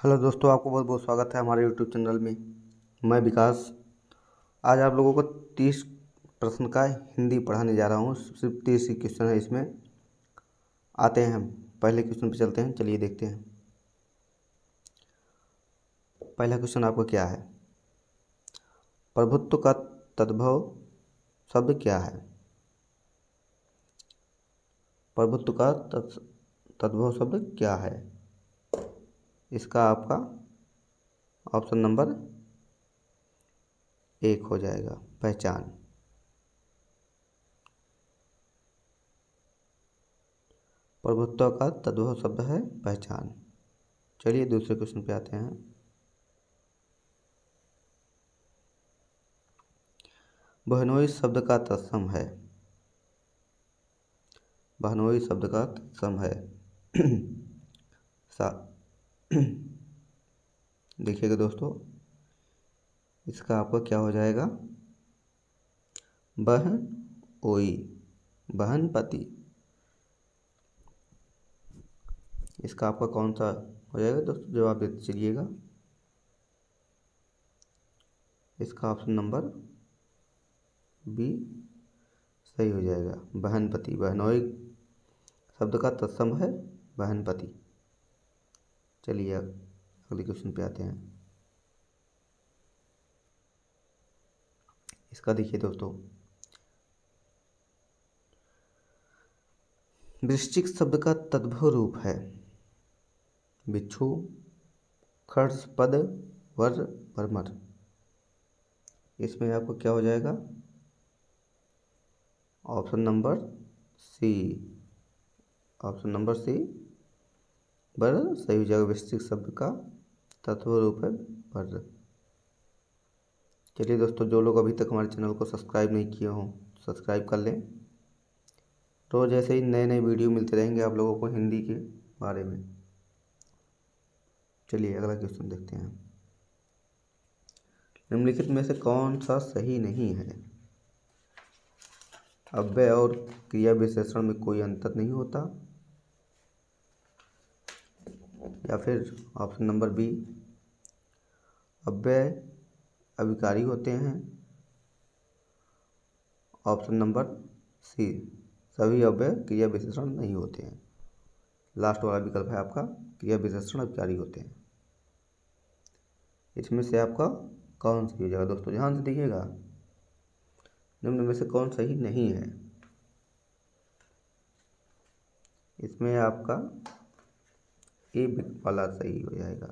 Hello दोस्तों, आपको बहुत बहुत स्वागत है हमारे यूट्यूब चैनल में। मैं विकास आज आप लोगों को 30 प्रश्न का हिंदी पढ़ाने जा रहा हूँ। सिर्फ 30 ही क्वेश्चन है इसमें। आते हैं हम पहले क्वेश्चन पे चलते हैं, चलिए देखते हैं। पहला क्वेश्चन आपका क्या है? प्रभुत्व का तद्भव शब्द क्या है? प्रभुत्व का तद्भव शब्द क्या है? इसका आपका ऑप्शन नंबर 1 हो जाएगा, पहचान। प्रभुत्व का तद्भव शब्द है पहचान। चलिए दूसरे क्वेश्चन पे आते हैं। बहनोई शब्द का तत्सम है। बहनोई शब्द का तत्सम है सा देखिएगा दोस्तों, इसका आपका क्या हो जाएगा? बहन ओई, बहन पति। इसका आपका कौन सा हो जाएगा दोस्तों? जवाब देते चलिएगा। इसका ऑप्शन नंबर बी सही हो जाएगा, बहन पति। बहनोई शब्द का तत्सम है बहन पति। चलिए अगले क्वेश्चन पे आते हैं। इसका देखिए दोस्तों, वृश्चिक शब्द का तद्भव रूप है बिच्छू, खर्च, पद, वर, भरमर। इसमें आपको क्या हो जाएगा? Option number C. Option number C बर सही हो जाएगा। वृश्चिक शब्द का तत्व रूप है बर। चलिए दोस्तों, जो लोग अभी तक हमारे चैनल को सब्सक्राइब नहीं किए हों सब्सक्राइब कर लें। रोज़ ऐसे ही नए नए वीडियो मिलते रहेंगे आप लोगों को हिंदी के बारे में। चलिए अगला क्वेश्चन देखते हैं। निम्नलिखित में से कौन सा सही नहीं है? अव्यय और क्रिया विशेषण में कोई अंतर नहीं होता, या फिर ऑप्शन नंबर बी अव्यय अविकारी होते हैं, ऑप्शन नंबर सी सभी अव्यय क्रिया विशेषण नहीं होते हैं। लास्ट वाला विकल्प है आपका क्रिया विशेषण अविकारी होते हैं। इसमें से आपका कौन सही हो जाएगा दोस्तों? ध्यान से देखिएगा, निम्न में से कौन सही नहीं है? इसमें आपका ए वाला सही हो जाएगा।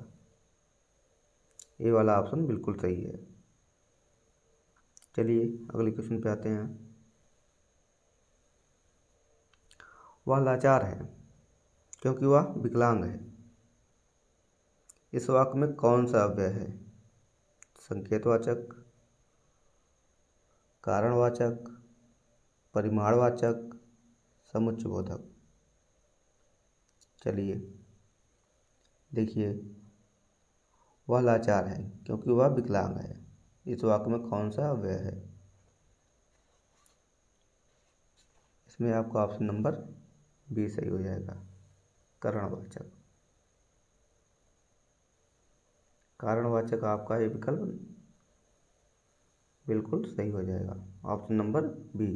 ए वाला ऑप्शन बिल्कुल सही है। चलिए अगले क्वेश्चन पे आते हैं। वह लाचार है क्योंकि वह विकलांग है। इस वाक्य में कौन सा अव्यय है? संकेतवाचक, कारणवाचक, परिमाणवाचक, समुच्चयबोधक। चलिए देखिए, वह लाचार है क्योंकि वह विकलांग है। इस वाक्य में कौन सा अव्यय है? इसमें आपका ऑप्शन नंबर बी सही हो जाएगा, कारणवाचक। कारणवाचक आपका ये विकल्प बिल्कुल सही हो जाएगा, ऑप्शन नंबर बी।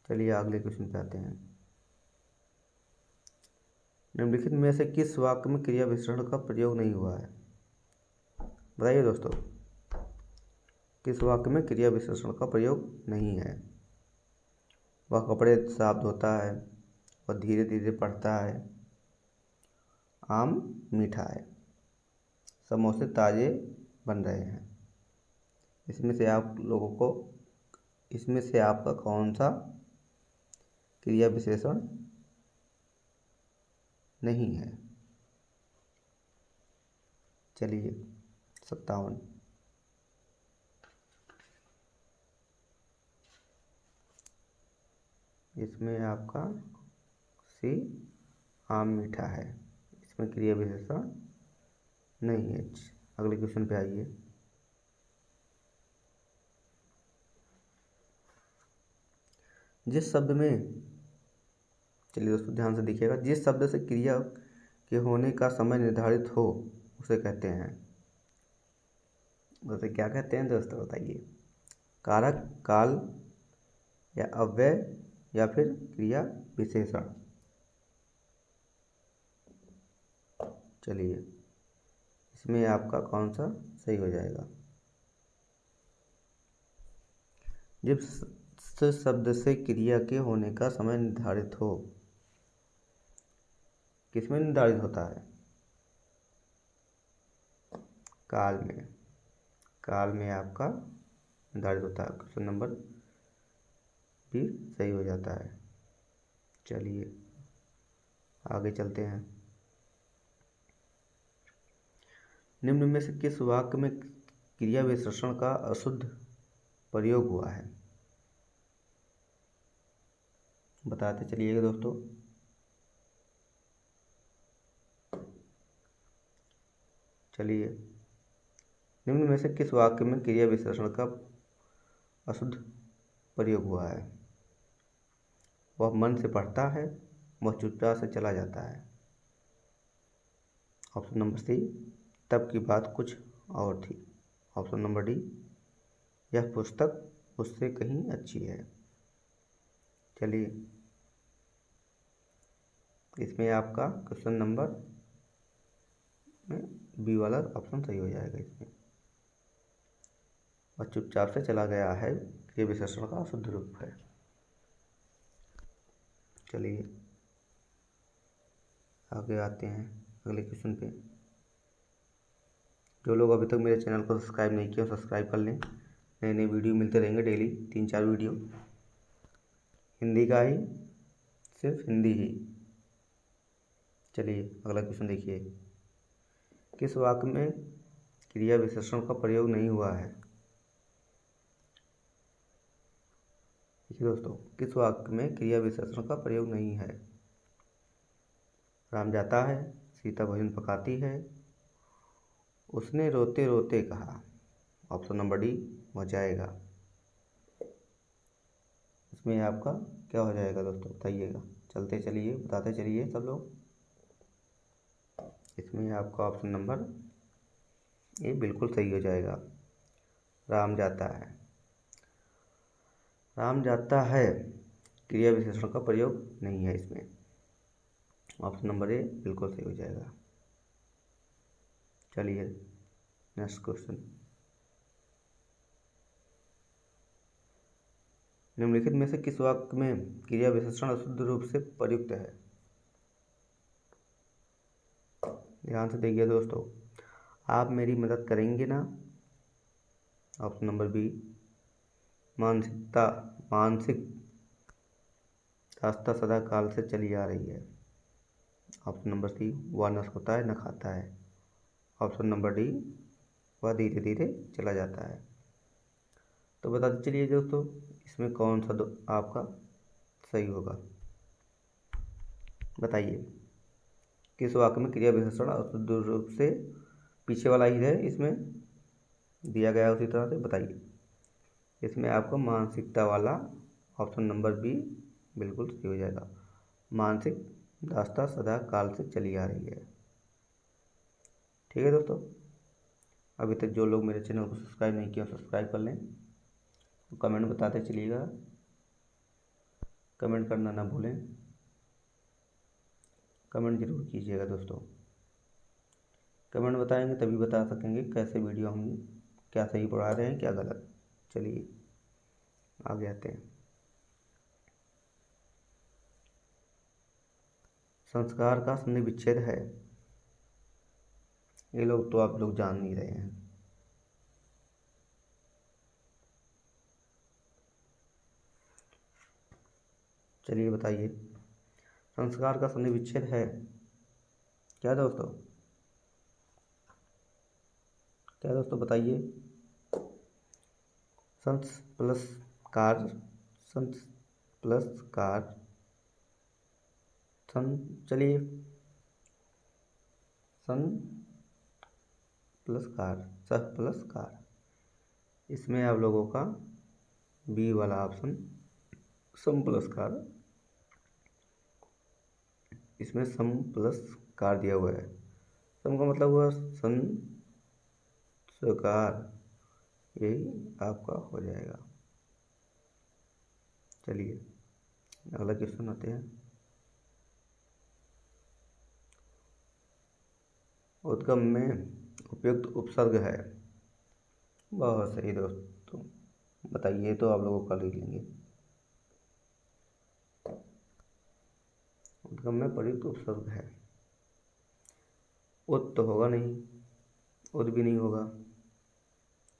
चलिए अगले क्वेश्चन पे आते हैं। निम्नलिखित में से किस वाक्य में क्रिया विशेषण का प्रयोग नहीं हुआ है? बताइए दोस्तों, किस वाक्य में क्रिया विशेषण का प्रयोग नहीं है? वह कपड़े साफ धोता है, वह धीरे धीरे पढ़ता है, आम मीठा है, समोसे ताज़े बन रहे हैं। इसमें से आप लोगों को इसमें से आपका कौन सा क्रिया विशेषण नहीं है? चलिए 57। इसमें आपका सी आम मीठा है। इसमें क्रिया विशेषण नहीं है। अगले क्वेश्चन पे आइए। जिस शब्द में, चलिए दोस्तों ध्यान से देखिएगा, जिस शब्द से क्रिया के होने का समय निर्धारित हो उसे कहते हैं। उसे क्या कहते हैं दोस्तों, बताइए। कारक, काल या अव्यय या फिर क्रिया विशेषण। चलिए, इसमें आपका कौन सा सही हो जाएगा। जिस शब्द से क्रिया के होने का समय निर्धारित हो, किसमें निर्धारित होता है? काल में। काल में आपका निर्धारित होता है। क्वेश्चन नंबर भी सही हो जाता है। चलिए आगे चलते हैं। निम्न में से किस वाक्य में क्रिया विशेषण का अशुद्ध प्रयोग हुआ है? बताते चलिएगा दोस्तों। चलिए, निम्न में से किस वाक्य में क्रिया विशेषण का अशुद्ध प्रयोग हुआ है? वह मन से पढ़ता है, वह चुपचाप से चला जाता है। ऑप्शन नंबर सी, तब की बात कुछ और थी। ऑप्शन नंबर डी, यह पुस्तक उससे कहीं अच्छी है। चलिए, इसमें आपका क्वेश्चन नंबर में बी वाला ऑप्शन सही हो जाएगा। इसमें वह चुपचाप से चला गया है क्रिया विशेषण का शुद्ध रूप है। चलिए आगे आते हैं अगले क्वेश्चन पे। जो लोग अभी तक मेरे चैनल को सब्सक्राइब नहीं किया, सब्सक्राइब कर लें। नए नए वीडियो मिलते रहेंगे डेली, 3-4 वीडियो हिंदी का ही, सिर्फ हिंदी ही। चलिए अगला क्वेश्चन देखिए। किस वाक्य में क्रिया विशेषण का प्रयोग नहीं हुआ है? देखिए दोस्तों, किस वाक्य में क्रिया विशेषण का प्रयोग नहीं है? राम जाता है, सीता भोजन पकाती है, उसने रोते रोते कहा। ऑप्शन नंबर डी, वह जाएगा। इसमें आपका क्या हो जाएगा दोस्तों, बताइएगा। चलते चलिए, बताते चलिए सब लोग। इसमें आपका ऑप्शन नंबर ए बिल्कुल सही हो जाएगा। राम जाता है। राम जाता है क्रिया विशेषण का प्रयोग नहीं है इसमें। ऑप्शन नंबर ए बिल्कुल सही हो जाएगा। चलिए नेक्स्ट क्वेश्चन। निम्नलिखित में से किस वाक्य में क्रिया विशेषण अशुद्ध रूप से प्रयुक्त है? ध्यान से देखिए दोस्तों, आप मेरी मदद करेंगे ना। ऑप्शन नंबर बी, मानसिक रास्ता सदा काल से चली आ रही है। ऑप्शन नंबर सी, वह न सोता है न खाता है। ऑप्शन नंबर डी, वह धीरे धीरे चला जाता है। तो बताते चलिए दोस्तों, इसमें कौन सा आपका सही होगा, बताइए। किस वाक्य में क्रिया विशेषण अशुद्ध रूप से, पीछे वाला ही है इसमें दिया गया उसी तरह से, बताइए। इसमें आपको मानसिकता वाला ऑप्शन नंबर बी बिल्कुल सही हो जाएगा। मानसिक दास्ता सदा काल से चली आ रही है। ठीक है दोस्तों, अभी तक जो लोग मेरे चैनल को सब्सक्राइब नहीं किया, सब्सक्राइब कर लें। कमेंट बताते चलिएगा, कमेंट करना ना भूलें। कमेंट जरूर कीजिएगा दोस्तों। कमेंट बताएंगे तभी बता सकेंगे कैसे वीडियो हम क्या सही पढ़ा रहे हैं क्या गलत। चलिए आगे आते हैं। संस्कार का संधि विच्छेद है। ये लोग तो आप लोग जान नहीं रहे हैं। चलिए बताइए, संस्कार का संधि विच्छेद है क्या दोस्तों? क्या दोस्तों बताइए। Sons plus car, sons plus car, चलिए सन प्लस कार, सह प्लस कार। इसमें आप लोगों का बी वाला ऑप्शन सम प्लस कार, इसमें सम प्लस कार दिया हुआ है। सम का मतलब हुआ संस्कार, यही आपका हो जाएगा। चलिए अगला क्वेश्चन आते हैं। उद्गम में उपयुक्त उपसर्ग है। बहुत सही दोस्तों, बताइए तो आप लोगों का लिख लेंगे। उद्गम में प्रयुक्त उपसर्ग है। उत तो होगा नहीं, उद भी नहीं होगा,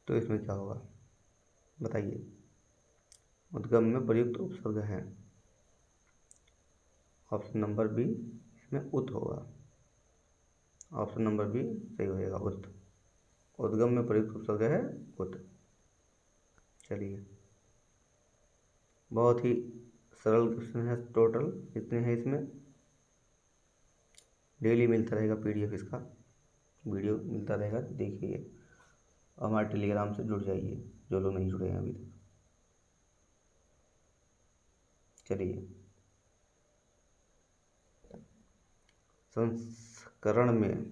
तो इसमें क्या होगा बताइए। उद्गम में प्रयुक्त उपसर्ग है, ऑप्शन नंबर बी, इसमें उत होगा। ऑप्शन नंबर बी सही हो जाएगा, उत। उद्गम में प्रयुक्त उपसर्ग है उत। चलिए बहुत ही सरल क्वेश्चन है। टोटल कितने हैं इसमें, डेली मिलता रहेगा PDF, इसका वीडियो मिलता रहेगा, देखिए। हमारे टेलीग्राम से जुड़ जाइए जो लोग नहीं जुड़े हैं अभी तक। चलिए संस्करण में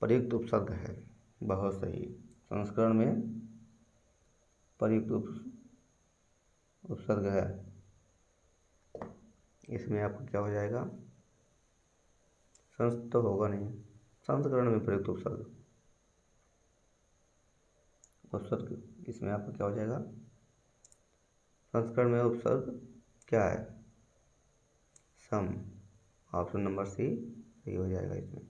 प्रयुक्त उपसर्ग है। बहुत सही, संस्करण में प्रयुक्त उपसर्ग है। इसमें आपका क्या हो जाएगा, संस तो होगा नहीं, संस्करण में प्रयुक्त उपसर्ग, उपसर्ग इसमें आपका क्या हो जाएगा, संस्करण में उपसर्ग क्या है, सम। ऑप्शन नंबर सी सही हो जाएगा। इसमें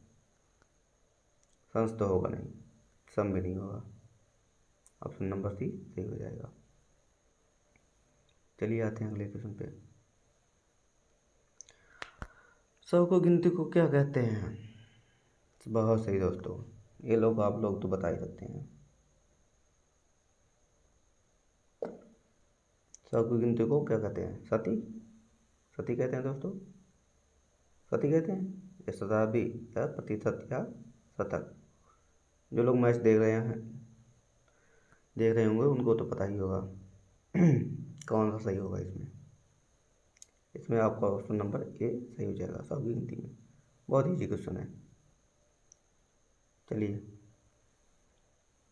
संस तो होगा नहीं, सम भी नहीं होगा, ऑप्शन नंबर सी सही हो जाएगा। चलिए आते हैं अगले क्वेश्चन पे। सौ को गिनती को क्या कहते हैं। बहुत सही दोस्तों, ये लोग आप लोग तो बता ही सकते हैं। सौ की गिनती को क्या कहते हैं, सती, सती कहते हैं दोस्तों, सती कहते हैं, या शताब्दी, या प्रतिशत, या शतक। जो लोग मैच देख रहे होंगे उनको तो पता ही होगा कौन सा सही होगा। इसमें इसमें आपका ऑप्शन नंबर ए सही हो जाएगा, सौ की गिनती में। बहुत ईजी क्वेश्चन है। चलिए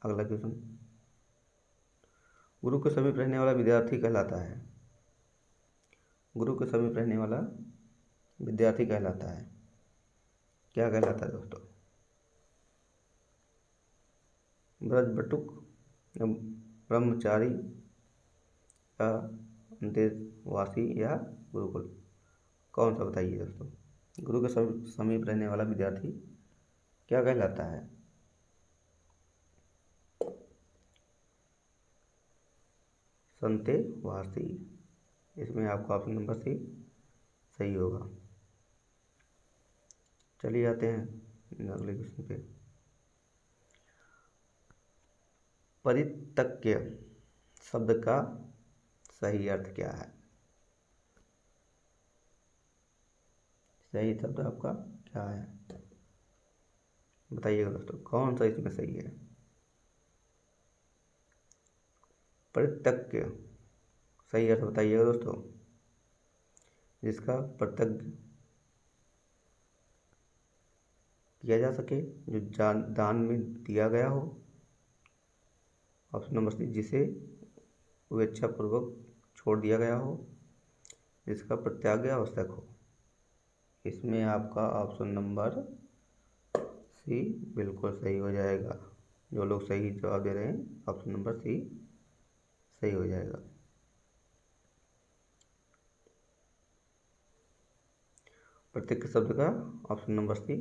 अगला क्वेश्चन। गुरु के समीप रहने वाला विद्यार्थी कहलाता है। गुरु के समीप रहने वाला विद्यार्थी कहलाता है, क्या कहलाता है दोस्तों, ब्रजबटुक, या ब्रह्मचारी, या अंतेवासी, या गुरुकुल। कौन सा बताइए दोस्तों। गुरु के समीप रहने वाला विद्यार्थी क्या कहलाता है, संतेवासी। इसमें आपका ऑप्शन नंबर सी सही होगा। चलिए आते हैं अगले क्वेश्चन पे। परितज्ञ शब्द का सही अर्थ क्या है। सही शब्द आपका क्या है बताइएगा दोस्तों, कौन सा इसमें सही है। परितज्ञ सही अर्थ बताइएगा दोस्तों, जिसका प्रत्यक्ष किया जा सके, जो दान में दिया गया हो। ऑप्शन नंबर सी, जिसे स्वेच्छापूर्वक छोड़ दिया गया हो, जिसका प्रत्याग आवश्यक हो। इसमें आपका ऑप्शन नंबर सी बिल्कुल सही हो जाएगा। जो लोग सही जवाब दे रहे हैं ऑप्शन नंबर सी सही हो जाएगा। प्रत्येक शब्द का ऑप्शन नंबर सी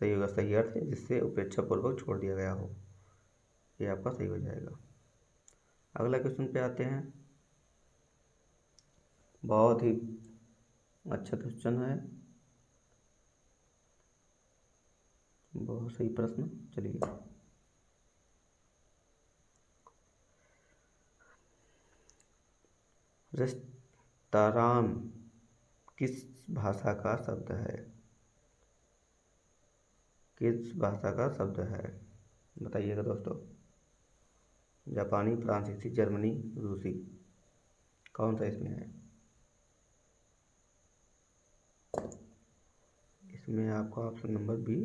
सही होगा, सही अर्थ है जिससे उपेक्षापूर्वक छोड़ दिया गया हो, ये आपका सही हो जाएगा। अगला क्वेश्चन पे आते हैं। बहुत ही अच्छा क्वेश्चन है, बहुत सही प्रश्न। चलिए रेस्तरां किस भाषा का शब्द है, किस भाषा का शब्द है बताइएगा दोस्तों। जापानी, फ्रांसीसी, जर्मनी, रूसी, कौन सा इसमें है। इसमें आपका ऑप्शन नंबर बी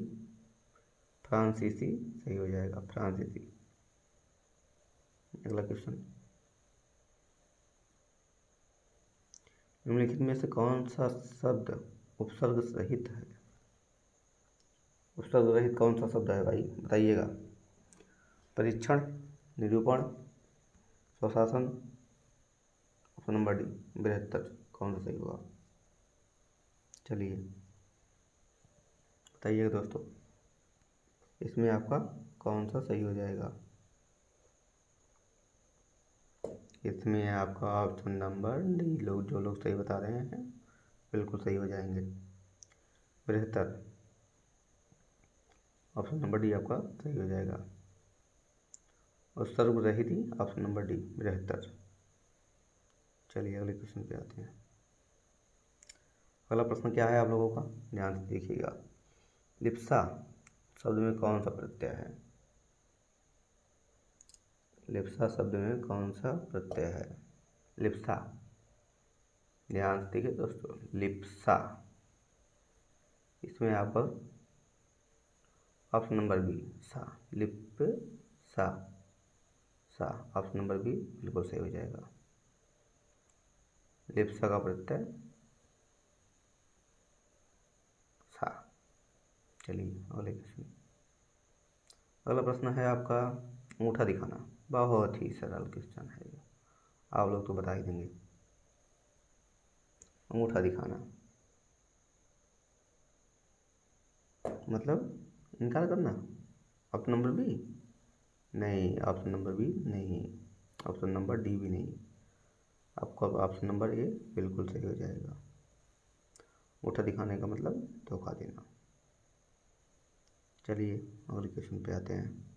फ्रांसीसी सही हो जाएगा, फ्रांसीसी। अगला क्वेश्चन, निम्नलिखित में से कौन सा शब्द उपसर्ग रहित है? उपसर्ग रहित कौन सा शब्द है भाई, बताइएगा। परीक्षण, निरूपण, स्वशासन, ऑप्शन नंबर डी बृहत्तर, कौन सा सही होगा? चलिए बताइएगा दोस्तों, इसमें आपका कौन सा सही हो जाएगा? इसमें आपका ऑप्शन नंबर डी, जो लोग सही बता रहे हैं बिल्कुल सही हो जाएंगे, बृहत्तर। ऑप्शन नंबर डी आपका सही हो जाएगा। और सर्व रहित ही ऑप्शन नंबर डी बृहत्तर। चलिए अगले क्वेश्चन पे आते हैं। अगला प्रश्न क्या है आप लोगों का, ध्यान से देखिएगा। लिप्सा शब्द में कौन सा प्रत्यय है? लिप्सा शब्द में कौन सा प्रत्यय है? लिप्सा, ध्यान से देखिए दोस्तों, लिप्सा। इसमें आप ऑप्शन नंबर बी सा, लिप सा, सा, ऑप्शन नंबर बी बिल्कुल सही हो जाएगा। लिप्सा का प्रत्यय सा। चलिए अगले क्वेश्चन। अगला प्रश्न है आपका अंगूठा दिखाना। बहुत ही सरल क्वेश्चन है ये, आप लोग तो बता ही देंगे। अंगूठा दिखाना मतलब इनकार करना। ऑप्शन नंबर बी नहीं, ऑप्शन नंबर बी नहीं, ऑप्शन नंबर डी भी नहीं, आपका ऑप्शन नंबर ए बिल्कुल सही हो जाएगा। अंगूठा दिखाने का मतलब धोखा देना। चलिए अगले क्वेश्चन पे आते हैं।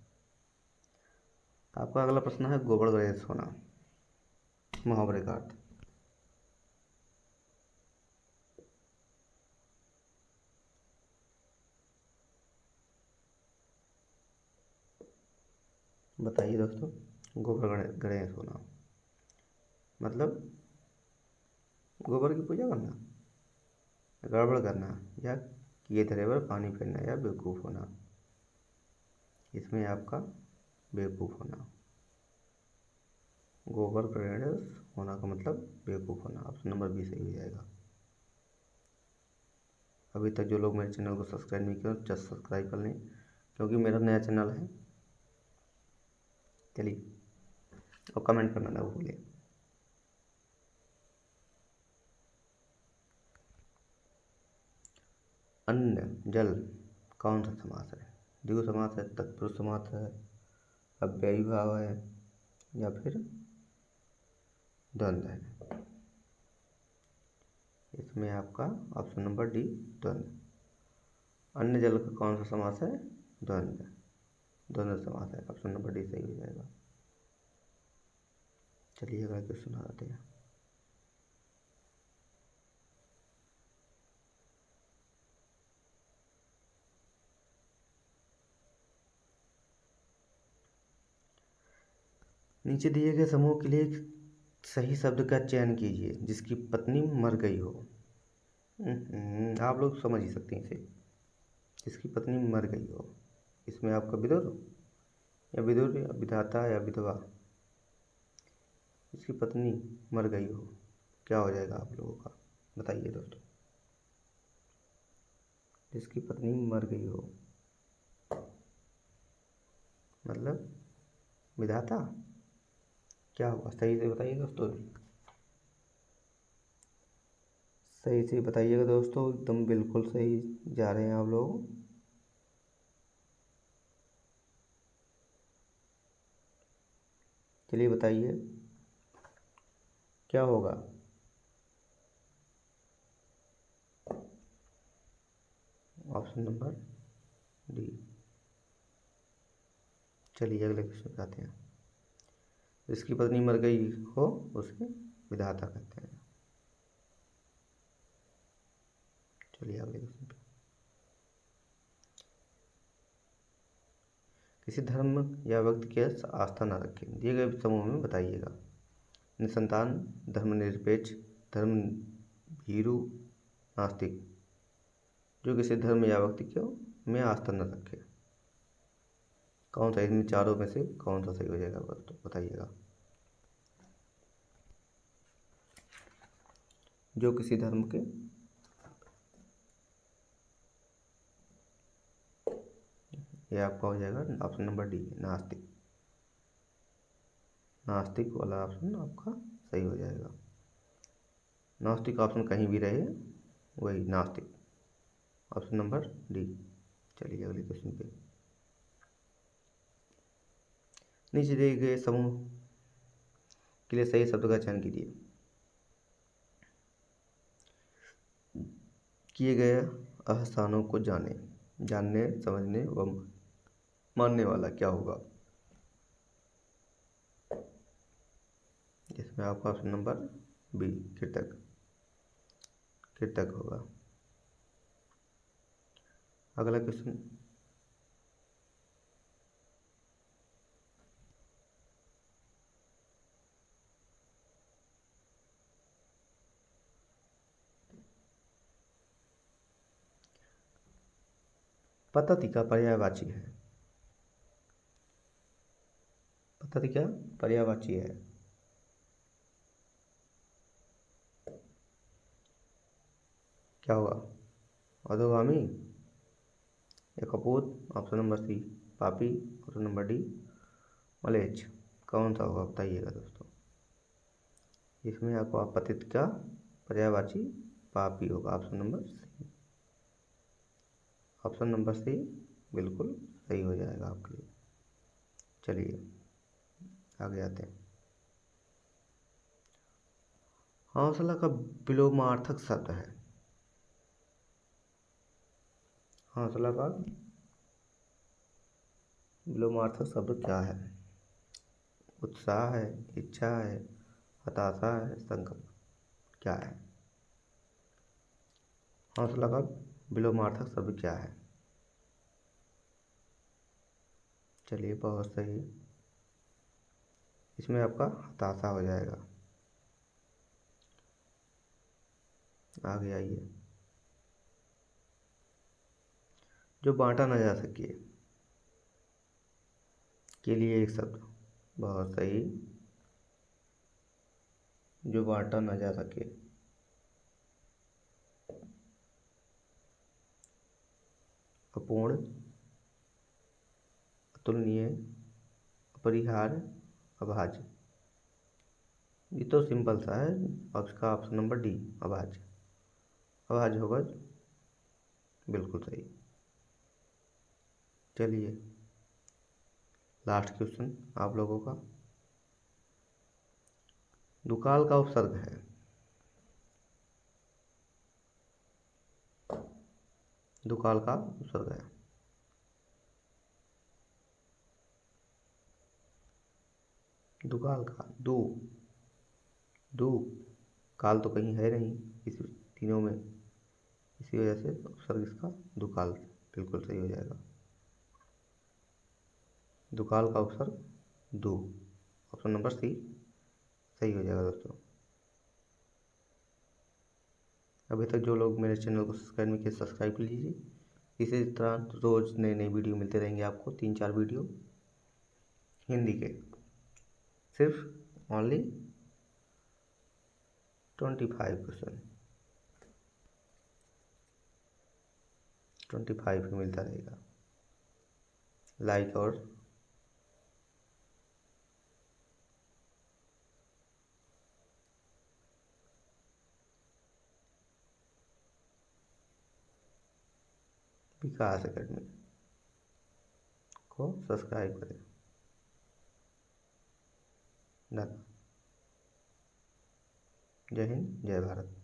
आपका अगला प्रश्न है गोबर गणेश होना, मुहावरे का अर्थ। बताइए दोस्तों, गोबर गणेश होना मतलब गोबर की पूजा करना, गड़बड़ करना, या किए धरे पर पानी फेरना, या बेवकूफ़ होना। इसमें आपका बेवकूफ़ होना। गोबर गणेश होना का मतलब बेवकूफ़ होना, ऑप्शन नंबर बी सही हो जाएगा। अभी तक जो लोग मेरे चैनल को सब्सक्राइब नहीं किया जस्ट सब्सक्राइब कर लें, क्योंकि मेरा नया चैनल है। चलिए और कमेंट करना ना भूलें। अन्न जल कौन सा समास है? द्विगु समास है, तत्पुरुष समास है, अव्ययी भाव है, या फिर द्वंद्व है? इसमें आपका ऑप्शन नंबर डी द्वंद्व। अन्य जल का कौन सा समास है? द्वंद्व, द्वंद्व समास है, ऑप्शन नंबर डी सही हो जाएगा। चलिए अगला क्वेश्चन आते हैं। नीचे दिए गए समूह के लिए सही शब्द का चयन कीजिए जिसकी पत्नी मर गई हो। आप लोग समझ ही सकते हैं इसे, जिसकी पत्नी मर गई हो। इसमें आपका विदुर या विदुर या विधाता या विधवा। इसकी पत्नी मर गई हो, क्या हो जाएगा आप लोगों का, बताइए दोस्तों। जिसकी पत्नी मर गई हो मतलब विधाता, क्या होगा? सही से बताइए दोस्तों, सही से बताइएगा दोस्तों, एकदम बिल्कुल सही जा रहे हैं आप लोग। चलिए बताइए क्या होगा? Option number D. चलिए अगले क्वेश्चन पे आते हैं। जिसकी पत्नी मर गई हो उसे विधाता कहते हैं। चलिए अगले क्वेश्चन पे। किसी धर्म या व्यक्ति की आस्था न रखें, दिए गए समूह में बताइएगा। निसंतान, धर्मनिरपेक्ष, धर्म भीरु, नास्तिक। जो किसी धर्म या व्यक्ति को में आस्था न रखे। कौन सा इन चारों में से कौन सा सही हो जाएगा दोस्तों, बताइएगा। जो किसी धर्म के, ये आपका हो जाएगा ऑप्शन नंबर डी, नास्तिक। नास्तिक वाला ऑप्शन आपका सही हो जाएगा। नास्तिक ऑप्शन कहीं भी रहे, वही नास्तिक, ऑप्शन नंबर डी। चलिए अगले क्वेश्चन पे। नीचे दिए गए समूह के लिए सही शब्द का चयन कीजिए। किए गए आस्थानों को जाने, जानने, समझने व मानने वाला क्या होगा? इसमें आपका ऑप्शन नंबर बी, कृतक, कृतक होगा। अगला क्वेश्चन। पद्धति का पर्यायवाची है। पद्धति क्या पर्यायवाची है? क्या होगा? अधोगामी या कपूत, ऑप्शन नंबर सी पापी, ऑप्शन नंबर डी मलेच्छ। कौन सा होगा बताइएगा दोस्तों। इसमें आपको अपतित का पर्यायवाची पापी होगा, option number C. Option number C बिल्कुल सही हो जाएगा आपके लिए। चलिए आगे आते हैं। हौसला का विलोमार्थक शब्द है। हौसला का विलोमार्थक शब्द क्या है? उत्साह है, इच्छा है, हताशा है, संकल्प, क्या है? हौसला का विलोमार्थक शब्द क्या है? चलिए बहुत सही, इसमें आपका हताशा हो जाएगा। आगे आइए। जो बांटा न जा सके के लिए एक शब्द, बहुत सही। जो बांटा न जा सके, अपूर्ण, अतुलनीय, अपरिहार्य, अभाज्य। ये तो सिंपल सा है, उसका ऑप्शन नंबर डी अभाज्य। अभाज्य होगा बिल्कुल सही। चलिए लास्ट क्वेश्चन आप लोगों का। दुकाल का उपसर्ग है। दुकाल का उपसर्ग है। दुकाल का दू, दू काल तो कहीं है नहीं इस तीनों में, इसी वजह से उपसर्ग इसका दुकाल बिल्कुल सही हो जाएगा। दुकाल का उपसर्ग दू, ऑप्शन नंबर सी सही हो जाएगा दोस्तों। अभी तक जो लोग मेरे चैनल को सब्सक्राइब नहीं किए, सब्सक्राइब कर लीजिए। इसी तरह रोज़ नई नई वीडियो मिलते रहेंगे आपको, 3-4 वीडियो हिंदी के, सिर्फ ओनली 25 क्वेश्चन, 25 ही मिलता रहेगा। लाइक और विकास एकेडमी को सब्सक्राइब करें। धन्यवाद। जय हिंद, जय भारत।